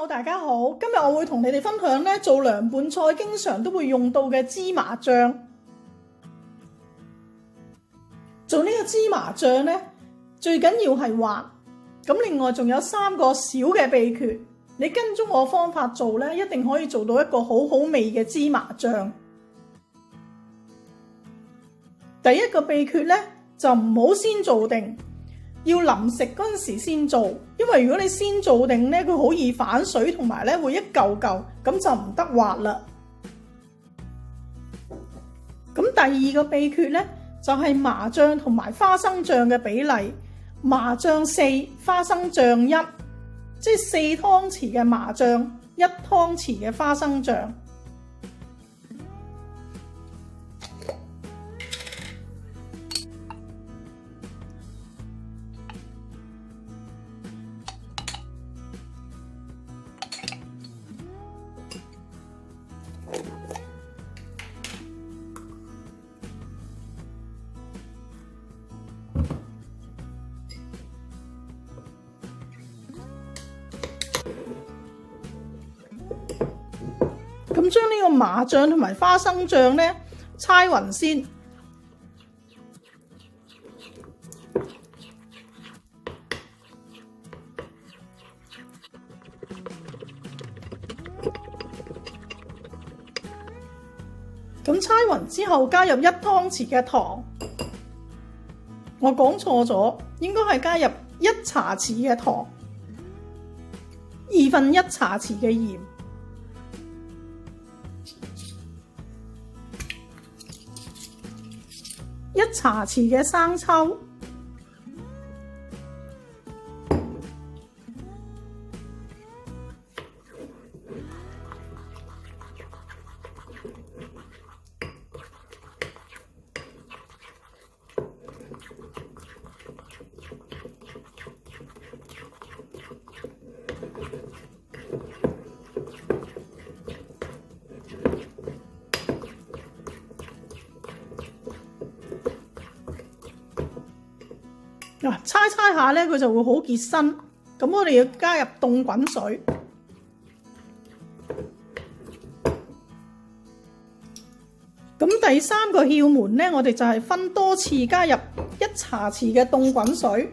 Hello， 大家好，今日我會同你哋分享咧做涼拌菜經常都會用到嘅芝麻醬。做呢個芝麻醬咧，最緊要係滑。咁另外仲有3個小嘅秘訣，你跟蹤我方法做咧，一定可以做到一個好好味嘅芝麻醬。第一個秘訣咧，就唔好先做定。要臨食嗰陣時先做，因為如果你先做定咧，佢好易反水，同埋咧會一嚿嚿，咁就唔得滑啦。咁第二個秘訣咧，就係麻醬同埋花生醬嘅比例，麻醬4，花生醬1，即係4湯匙嘅麻醬，1湯匙嘅花生醬。咁將呢個麻醬同埋花生醬咧搓勻先，咁搓勻之後加入1湯匙嘅糖，我講錯咗，應該係加入1茶匙嘅糖，1/2茶匙嘅鹽。1茶匙嘅生抽，搓下咧，佢就會好結身。咁我哋要加入凍滾水。咁第3個竅門咧，我哋就係分多次加入1茶匙嘅凍滾水。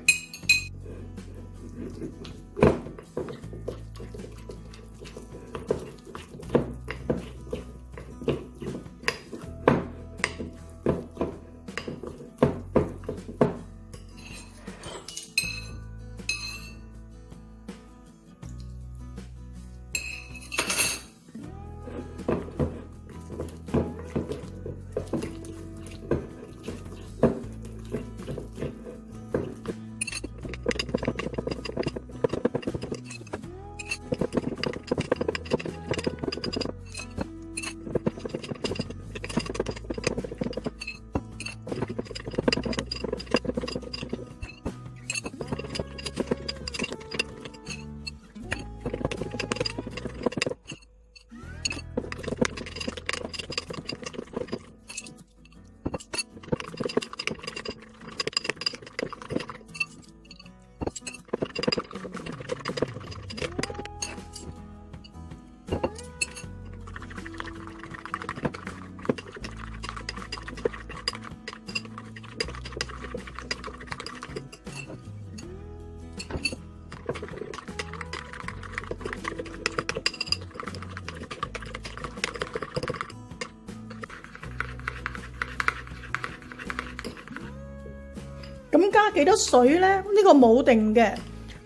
咁加幾多水咧？呢個冇定嘅，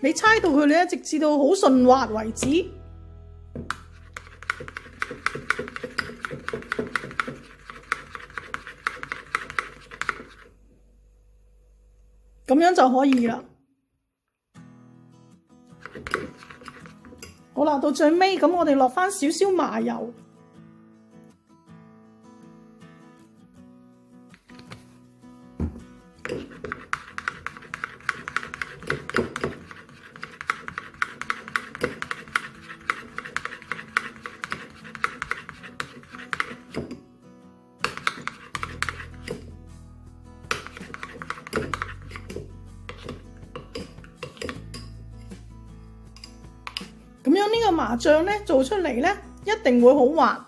你猜到佢咧，直至到好順滑為止。咁樣就可以啦。好啦，到最尾咁，我哋落返少少麻油。咁樣呢個麻醬呢做出嚟呢，一定會好滑，